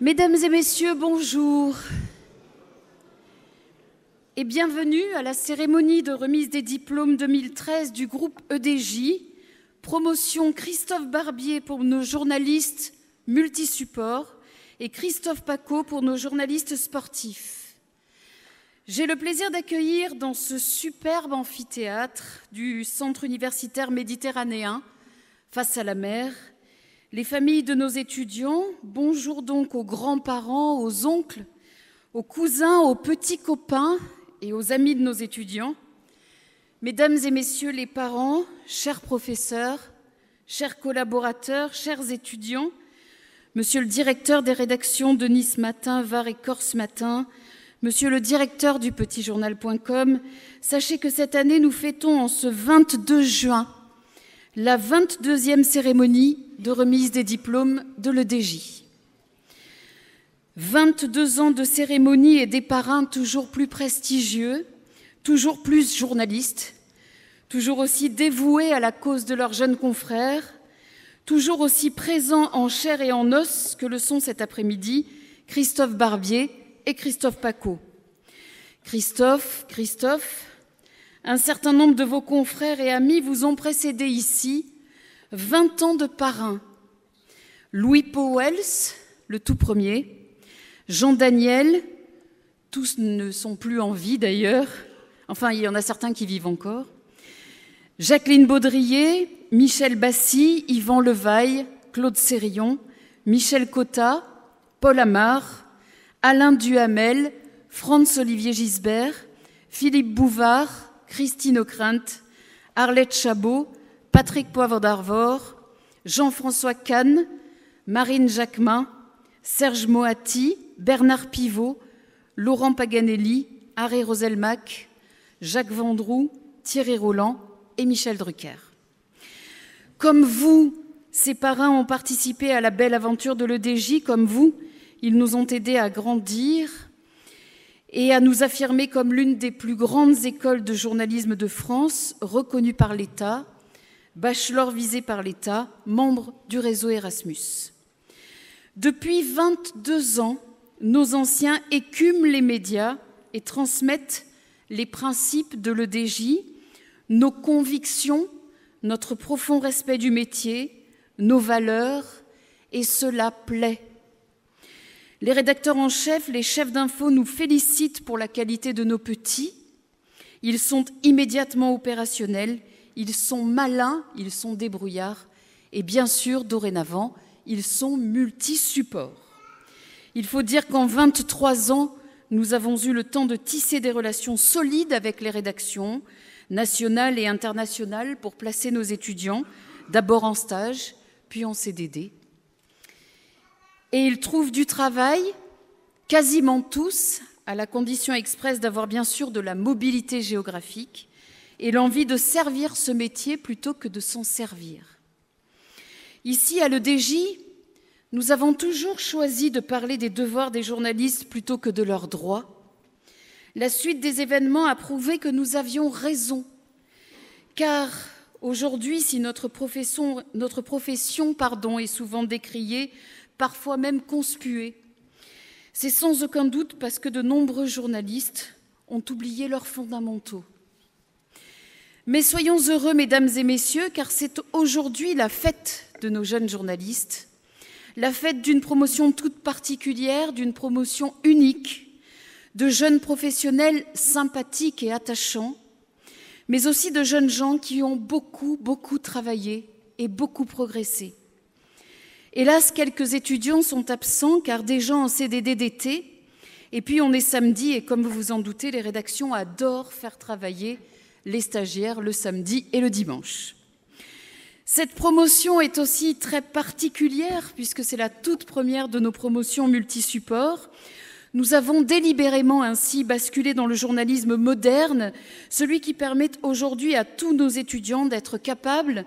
Mesdames et messieurs, bonjour et bienvenue à la cérémonie de remise des diplômes 2013 du groupe EDJ, promotion Christophe Barbier pour nos journalistes multisupports et Christophe Paco pour nos journalistes sportifs. J'ai le plaisir d'accueillir dans ce superbe amphithéâtre du Centre universitaire méditerranéen, face à la mer, les familles de nos étudiants. Bonjour donc aux grands-parents, aux oncles, aux cousins, aux petits copains et aux amis de nos étudiants. Mesdames et messieurs les parents, chers professeurs, chers collaborateurs, chers étudiants, monsieur le directeur des rédactions de Nice Matin, Var et Corse Matin, monsieur le directeur du petitjournal.com, sachez que cette année, nous fêtons en ce 22 juin la 22e cérémonie de remise des diplômes de l'EDJ. 22 ans de cérémonie et des parrains toujours plus prestigieux, toujours plus journalistes, toujours aussi dévoués à la cause de leurs jeunes confrères, toujours aussi présents en chair et en os que le sont cet après-midi Christophe Barbier et Christophe Paco. Christophe, un certain nombre de vos confrères et amis vous ont précédé ici, 20 ans de parrain. Louis Pauwels, le tout premier, Jean Daniel, tous ne sont plus en vie d'ailleurs, enfin il y en a certains qui vivent encore, Jacqueline Baudrier, Michel Bassy, Yvan Levaille, Claude Sérillon, Michel Cotta, Paul Amar, Alain Duhamel, Franz-Olivier Gisbert, Philippe Bouvard, Christine Ockrent, Arlette Chabot, Patrick Poivre d'Arvor, Jean-François Kahn, Marine Jacquemin, Serge Moati, Bernard Pivot, Laurent Paganelli, Harry Roselmack, Jacques Vendroux, Thierry Roland et Michel Drucker. Comme vous, ces parrains ont participé à la belle aventure de l'EDJ, comme vous, ils nous ont aidés à grandir et à nous affirmer comme l'une des plus grandes écoles de journalisme de France, reconnue par l'État, bachelor visé par l'État, membre du réseau Erasmus. Depuis 22 ans, nos anciens écument les médias et transmettent les principes de l'EDJ, nos convictions, notre profond respect du métier, nos valeurs, et cela plaît. Les rédacteurs en chef, les chefs d'info nous félicitent pour la qualité de nos petits. Ils sont immédiatement opérationnels, ils sont malins, ils sont débrouillards et bien sûr, dorénavant, ils sont multisupports. Il faut dire qu'en 23 ans, nous avons eu le temps de tisser des relations solides avec les rédactions nationales et internationales pour placer nos étudiants, d'abord en stage, puis en CDD. Et ils trouvent du travail, quasiment tous, à la condition expresse d'avoir bien sûr de la mobilité géographique et l'envie de servir ce métier plutôt que de s'en servir. Ici, à l'EDJ, nous avons toujours choisi de parler des devoirs des journalistes plutôt que de leurs droits. La suite des événements a prouvé que nous avions raison, car aujourd'hui, si notre profession est souvent décriée, parfois même conspuée, c'est sans aucun doute parce que de nombreux journalistes ont oublié leurs fondamentaux. Mais soyons heureux, mesdames et messieurs, car c'est aujourd'hui la fête de nos jeunes journalistes, la fête d'une promotion toute particulière, d'une promotion unique, de jeunes professionnels sympathiques et attachants, mais aussi de jeunes gens qui ont beaucoup travaillé et beaucoup progressé. Hélas, quelques étudiants sont absents car des gens en CDD d'été, et puis on est samedi et comme vous vous en doutez, les rédactions adorent faire travailler les stagiaires le samedi et le dimanche. Cette promotion est aussi très particulière puisque c'est la toute première de nos promotions multisupports. Nous avons délibérément ainsi basculé dans le journalisme moderne, celui qui permet aujourd'hui à tous nos étudiants d'être capables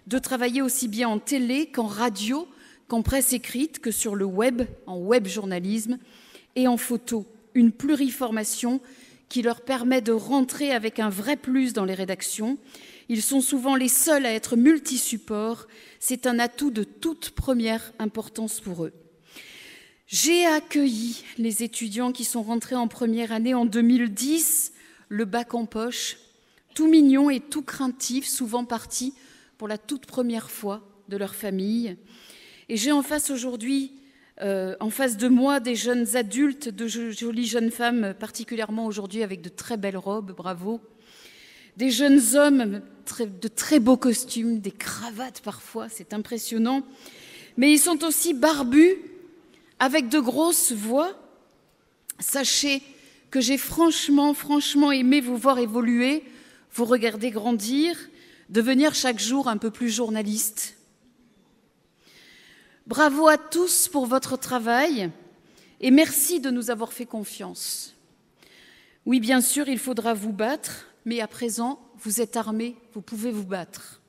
de travailler aussi bien en télé qu'en radio, qu'en presse écrite, que sur le web, en web journalisme, et en photo, une pluriformation qui leur permet de rentrer avec un vrai plus dans les rédactions. Ils sont souvent les seuls à être multisupports. C'est un atout de toute première importance pour eux. J'ai accueilli les étudiants qui sont rentrés en première année en 2010, le bac en poche, tout mignons et tout craintifs, souvent partis pour la toute première fois de leur famille. Et j'ai en face aujourd'hui, en face de moi, des jeunes adultes, de jolies jeunes femmes, particulièrement aujourd'hui avec de très belles robes, bravo. Des jeunes hommes de très beaux costumes, des cravates parfois, c'est impressionnant. Mais ils sont aussi barbus, avec de grosses voix. Sachez que j'ai franchement aimé vous voir évoluer, vous regarder grandir, devenir chaque jour un peu plus journaliste. Bravo à tous pour votre travail et merci de nous avoir fait confiance. Oui, bien sûr, il faudra vous battre, mais à présent, vous êtes armés, vous pouvez vous battre.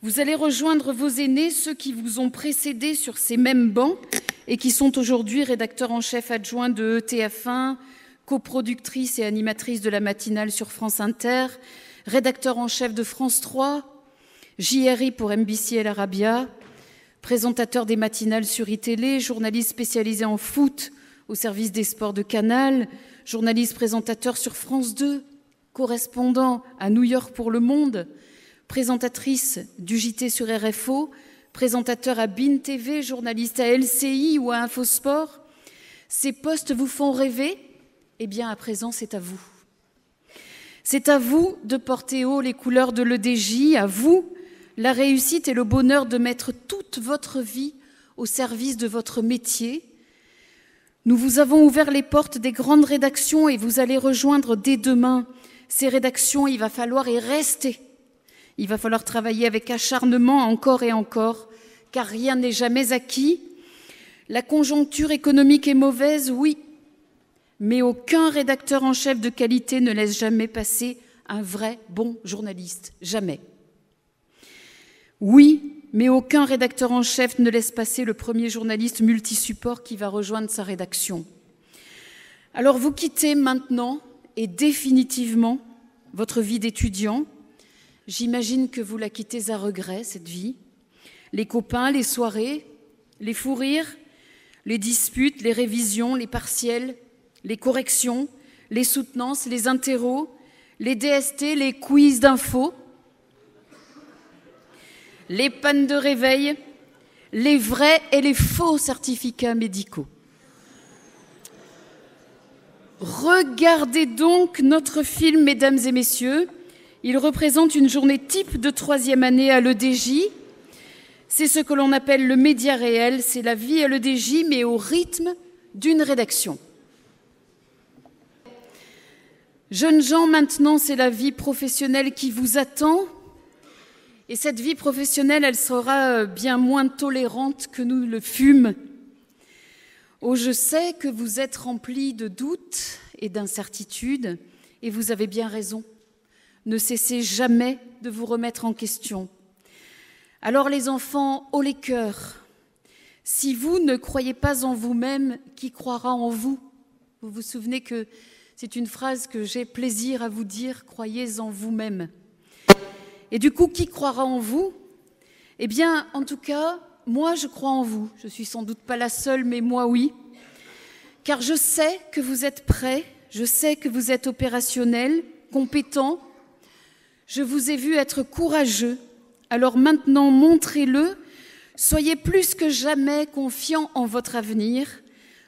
Vous allez rejoindre vos aînés, ceux qui vous ont précédés sur ces mêmes bancs et qui sont aujourd'hui rédacteurs en chef adjoints de TF1, coproductrice et animatrice de la matinale sur France Inter, rédacteur en chef de France 3, JRI pour NBC El Arabia, présentateur des matinales sur iTélé, journaliste spécialisé en foot au service des sports de Canal, journaliste présentateur sur France 2, correspondant à New York pour Le Monde, présentatrice du JT sur RFO, présentateur à BIN TV, journaliste à LCI ou à Infosport. Ces postes vous font rêver? Eh bien, à présent, c'est à vous. C'est à vous de porter haut les couleurs de l'EDJ, à vous la réussite et le bonheur de mettre toute votre vie au service de votre métier. Nous vous avons ouvert les portes des grandes rédactions et vous allez rejoindre dès demain ces rédactions. Il va falloir y rester. Il va falloir travailler avec acharnement encore et encore, car rien n'est jamais acquis. La conjoncture économique est mauvaise, oui, mais aucun rédacteur en chef de qualité ne laisse jamais passer un vrai bon journaliste, jamais. Oui, mais aucun rédacteur en chef ne laisse passer le premier journaliste multisupport qui va rejoindre sa rédaction. Alors vous quittez maintenant et définitivement votre vie d'étudiant. J'imagine que vous la quittez à regret, cette vie. Les copains, les soirées, les fous rires, les disputes, les révisions, les partiels, les corrections, les soutenances, les interros, les DST, les quiz d'info, les pannes de réveil, les vrais et les faux certificats médicaux. Regardez donc notre film, mesdames et messieurs. Il représente une journée type de 3e année à l'EDJ. C'est ce que l'on appelle le média réel, c'est la vie à l'EDJ, mais au rythme d'une rédaction. Jeunes gens, maintenant, c'est la vie professionnelle qui vous attend. Et cette vie professionnelle, elle sera bien moins tolérante que nous le fûmes. Oh, je sais que vous êtes remplis de doutes et d'incertitudes, et vous avez bien raison. Ne cessez jamais de vous remettre en question. Alors les enfants, haut les cœurs, si vous ne croyez pas en vous-même, qui croira en vous? Vous vous souvenez que c'est une phrase que j'ai plaisir à vous dire, croyez en vous-même. Et du coup, qui croira en vous? Eh bien, en tout cas, moi, je crois en vous. Je suis sans doute pas la seule, mais moi, oui. Car je sais que vous êtes prêts, je sais que vous êtes opérationnels, compétents. Je vous ai vu être courageux, alors maintenant montrez-le, soyez plus que jamais confiants en votre avenir.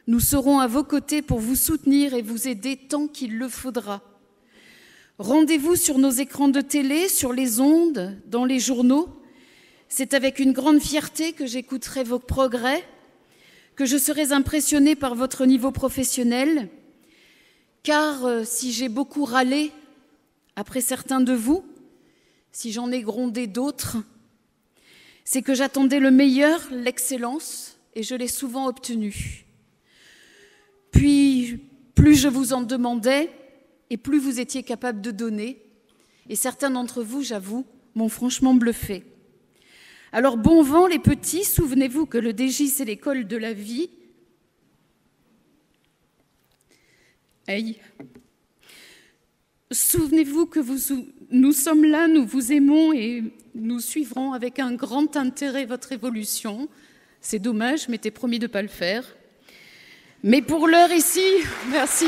Nous serons à vos côtés pour vous soutenir et vous aider tant qu'il le faudra. Rendez-vous sur nos écrans de télé, sur les ondes, dans les journaux. C'est avec une grande fierté que j'écouterai vos progrès, que je serai impressionnée par votre niveau professionnel, car si j'ai beaucoup râlé après certains de vous, si j'en ai grondé d'autres, c'est que j'attendais le meilleur, l'excellence, et je l'ai souvent obtenu. Puis, plus je vous en demandais, et plus vous étiez capable de donner, et certains d'entre vous, j'avoue, m'ont franchement bluffé. Alors, bon vent les petits, souvenez-vous que le DJ, c'est l'école de la vie. Aïe. Souvenez-vous que nous sommes là, nous vous aimons et nous suivrons avec un grand intérêt votre évolution. C'est dommage, je m'étais promis de ne pas le faire. Mais pour l'heure ici, merci.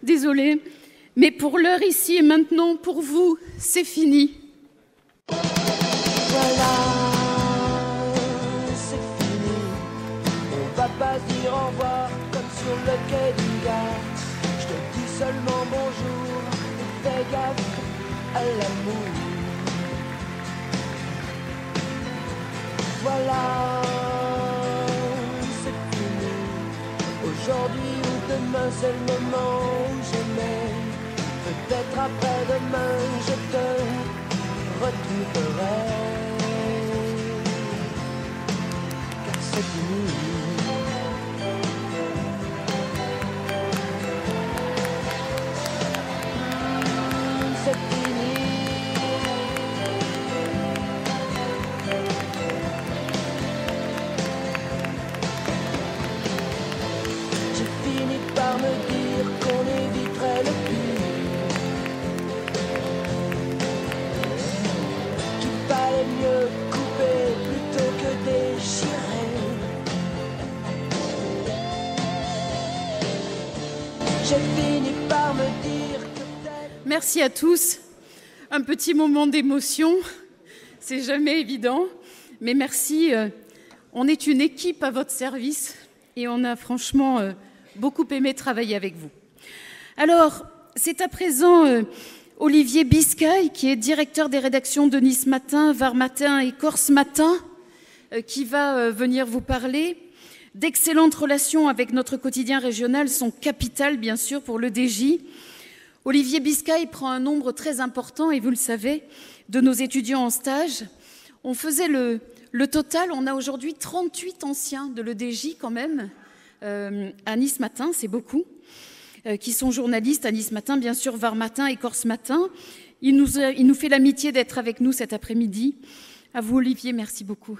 Désolée, mais pour l'heure ici et maintenant, pour vous, c'est fini. Voilà, c'est fini. On va pas se dire au revoir comme sur le quai d'une gare. Je te dis seulement bonjour et fais gaffe à l'amour. Voilà, c'est fini. Aujourd'hui ou demain, c'est le moment où j'aimais. Peut-être après-demain, je te retrouverai. Car c'est fini. C'est fini. J'ai fini par me dire qu'on éviterait le pire, qu'il fallait mieux couper plutôt que déchirer. J'ai fini par me dire que Merci à tous. Un petit moment d'émotion, c'est jamais évident, mais merci. On est une équipe à votre service et on a franchement beaucoup aimé travailler avec vous. Alors, c'est à présent Olivier Biscay, qui est directeur des rédactions de Nice Matin, Var Matin et Corse Matin, qui va venir vous parler. D'excellentes relations avec notre quotidien régional sont capitales, bien sûr, pour le DJ. Olivier Biscay prend un nombre très important, et vous le savez, de nos étudiants en stage. On faisait le total, on a aujourd'hui 38 anciens de l'EDJ quand même, à Nice Matin, c'est beaucoup, qui sont journalistes à Nice Matin, bien sûr, Var Matin et Corse Matin. Il nous fait l'amitié d'être avec nous cet après-midi. À vous, Olivier, merci beaucoup.